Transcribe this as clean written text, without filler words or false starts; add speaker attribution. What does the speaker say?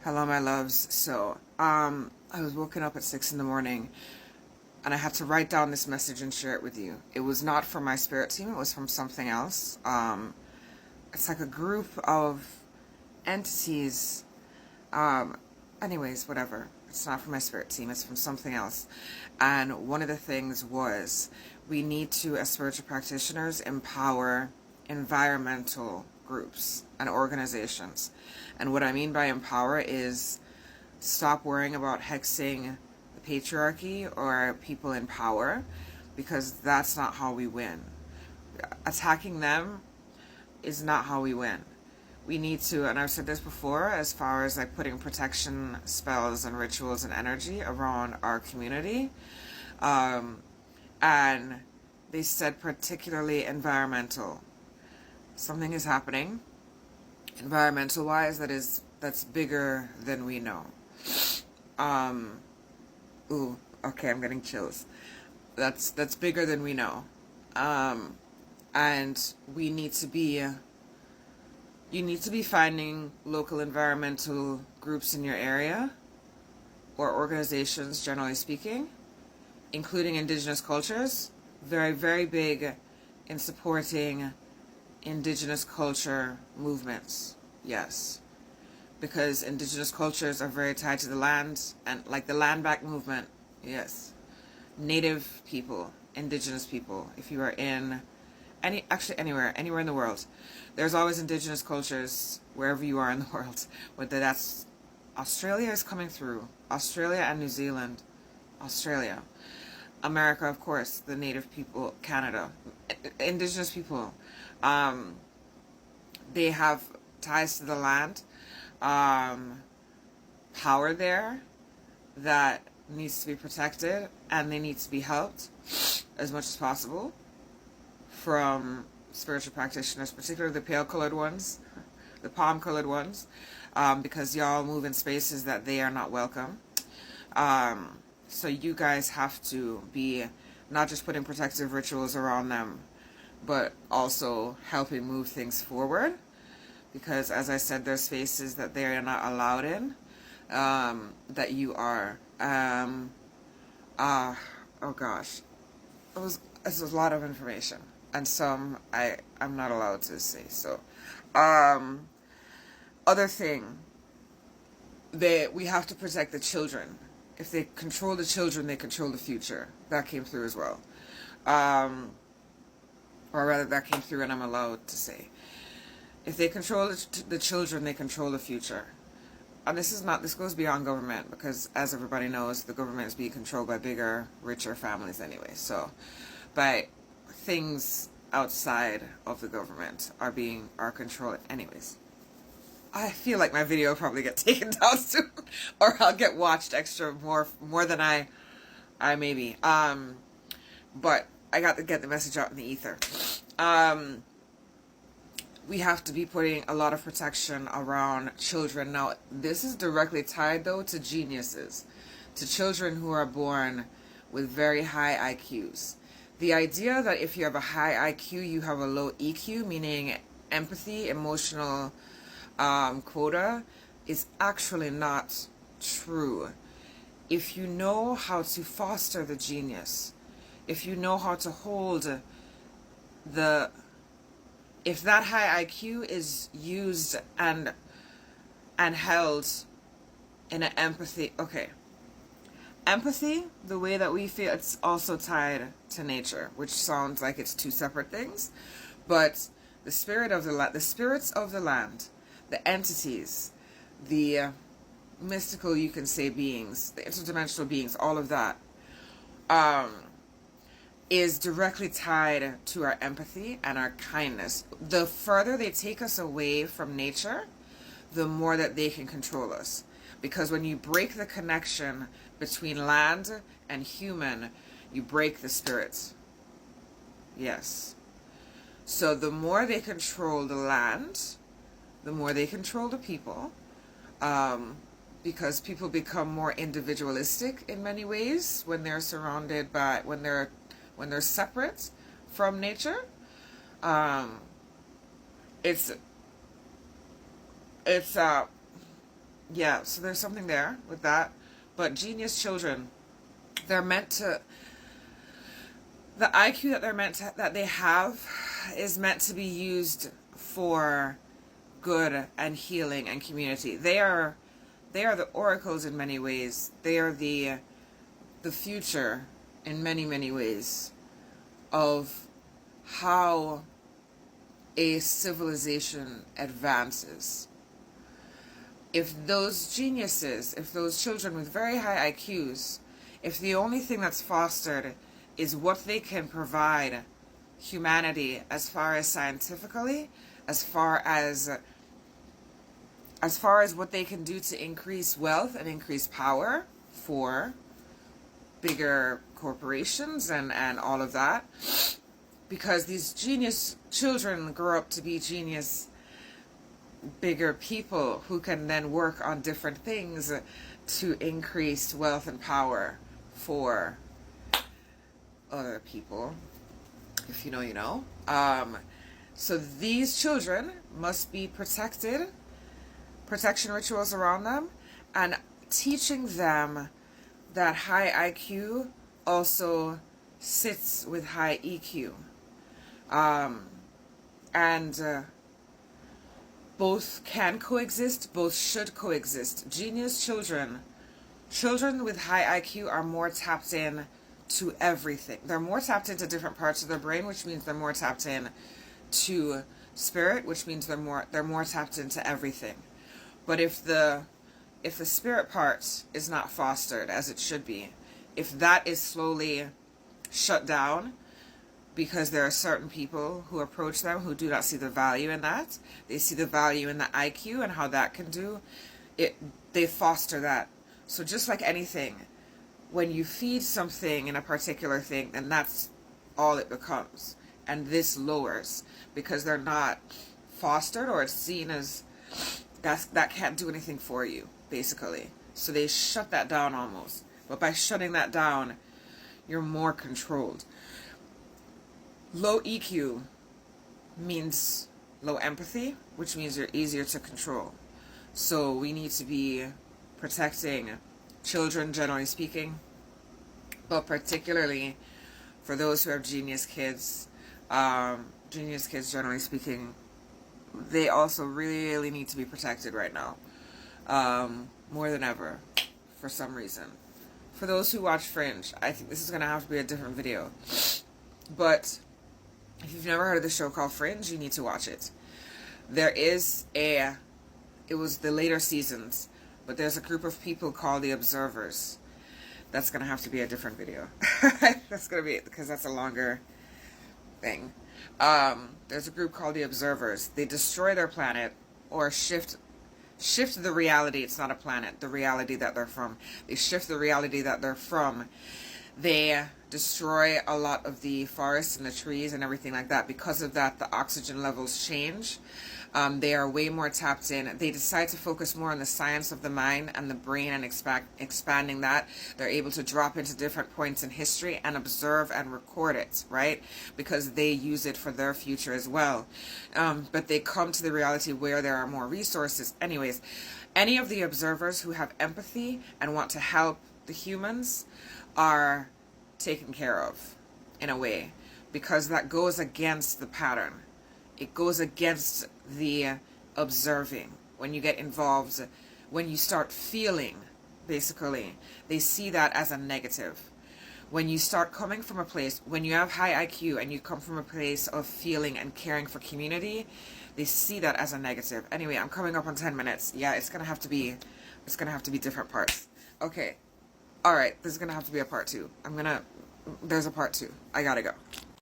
Speaker 1: Hello, my loves. I was woken up at 6 in the morning and I had to write down this message and share it with you. It was not from my spirit team, it was from something else. It's like a group of entities. Um, Anyways, whatever. It's not from my spirit team, it's from something else. And one of the things was we need to, as spiritual practitioners, empower environmental groups and organizations. And what I mean by empower is stop worrying about hexing the patriarchy or people in power, because that's not how we win. Attacking them is not how we win. We need to, and I've said this before, as far as like putting protection spells and rituals and energy around our community. And they said particularly environmental. Something is happening environmental wise that's bigger than we know. Ooh, okay, I'm getting chills. That's bigger than we know. And we need to be you need to be finding local environmental groups in your area, or organizations generally speaking, including indigenous cultures. Very, very big in supporting indigenous culture movements. Yes. Because indigenous cultures are very tied to the land, and like the land back movement. Yes. Native people, indigenous people. If you are in anywhere in the world, there's always indigenous cultures wherever you are in the world. Whether that's Australia is coming through, Australia and New Zealand, Australia, America, of course, the native people, Canada, indigenous people, they have ties to the land, power there that needs to be protected, and they need to be helped as much as possible from spiritual practitioners, particularly the pale colored ones, the palm colored ones, because y'all move in spaces that they are not welcome. So you guys have to be not just putting protective rituals around them, but also helping move things forward. Because as I said, there's spaces that they are not allowed in, that you are. Oh gosh, it's a lot of information, and some I'm not allowed to say. So, other thing, we have to protect the children. If they control the children, they control the future. That came through as well. Or rather, that came through, and I'm allowed to say. If they control the children, they control the future. And this goes beyond government, because as everybody knows, the government is being controlled by bigger, richer families anyway. So, but things outside of the government are controlled anyways. I feel like my video will probably get taken down soon, or I'll get watched extra more than I maybe. But I got to get the message out in the ether. We have to be putting a lot of protection around children. Now, this is directly tied though to geniuses, to children who are born with very high IQs. The idea that if you have a high IQ, you have a low EQ, meaning empathy, emotional quota, is actually not true. If you know how to foster the genius, if you know how to hold if that high IQ is used and held in an empathy, okay. Empathy, the way that we feel, it's also tied to nature, which sounds like it's two separate things, but the spirits of the land, the entities, the mystical, you can say, beings, the interdimensional beings, all of that, is directly tied to our empathy and our kindness. The further they take us away from nature, the more that they can control us. Because when you break the connection between land and human, you break the spirits. Yes. So the more they control the land, the more they control the people, because people become more individualistic in many ways when they're when they're separate from nature. It's yeah, so there's something there with that. But genius children, they're meant to, the IQ that that they have is meant to be used for good and healing and community. They are the oracles in many ways. They are the future in many, many ways of how a civilization advances. If those geniuses, if those children with very high IQs, if the only thing that's fostered is what they can provide humanity as far as scientifically, as far as what they can do to increase wealth and increase power for bigger corporations and all of that, because these genius children grow up to be genius bigger people who can then work on different things to increase wealth and power for other people. If you know, you know. So these children must be protected, protection rituals around them, and teaching them that high IQ also sits with high EQ. And both can coexist, both should coexist. Genius children with high IQ are more tapped in to everything. They're more tapped into different parts of their brain, which means they're more tapped in to spirit, which means they're more tapped into everything. But if the spirit part is not fostered as it should be, if that is slowly shut down, because there are certain people who approach them who do not see the value in that. They see the value in the IQ and how that can do it. They foster that. So just like anything, when you feed something in a particular thing, then that's all it becomes. And this lowers because they're not fostered, or it's seen as that can't do anything for you, basically. So they shut that down almost. But by shutting that down, you're more controlled. Low EQ means low empathy, which means you're easier to control. So we need to be protecting children, generally speaking, but particularly for those who have genius kids. Genius kids, generally speaking, they also really need to be protected right now, more than ever, for some reason. For those who watch Fringe, I think this is going to have to be a different video. But if you've never heard of the show called Fringe, you need to watch it. It was the later seasons, but there's a group of people called the Observers. That's going to have to be a different video. That's going to be, because that's a longer thing. There's a group called the Observers. They destroy their planet, or shift the reality. It's not a planet, the reality that they're from. They shift the reality that they're from. They destroy a lot of the forests and the trees and everything like that. Because of that, the oxygen levels change. They are way more tapped in. They decide to focus more on the science of the mind and the brain and expanding that. They're able to drop into different points in history and observe and record it, right? Because they use it for their future as well. But they come to the reality where there are more resources. Anyways, any of the observers who have empathy and want to help the humans are taken care of in a way, because that goes against the pattern. It goes against the observing. When you get involved, when you start feeling, basically, they see that as a negative. When you start coming from a place, when you have high IQ and you come from a place of feeling and caring for community, they see that as a negative. Anyway, I'm coming up on 10 minutes. Yeah, it's gonna have to be different parts. Okay. Alright, this is gonna have to be a part 2. There's a part 2. I gotta go.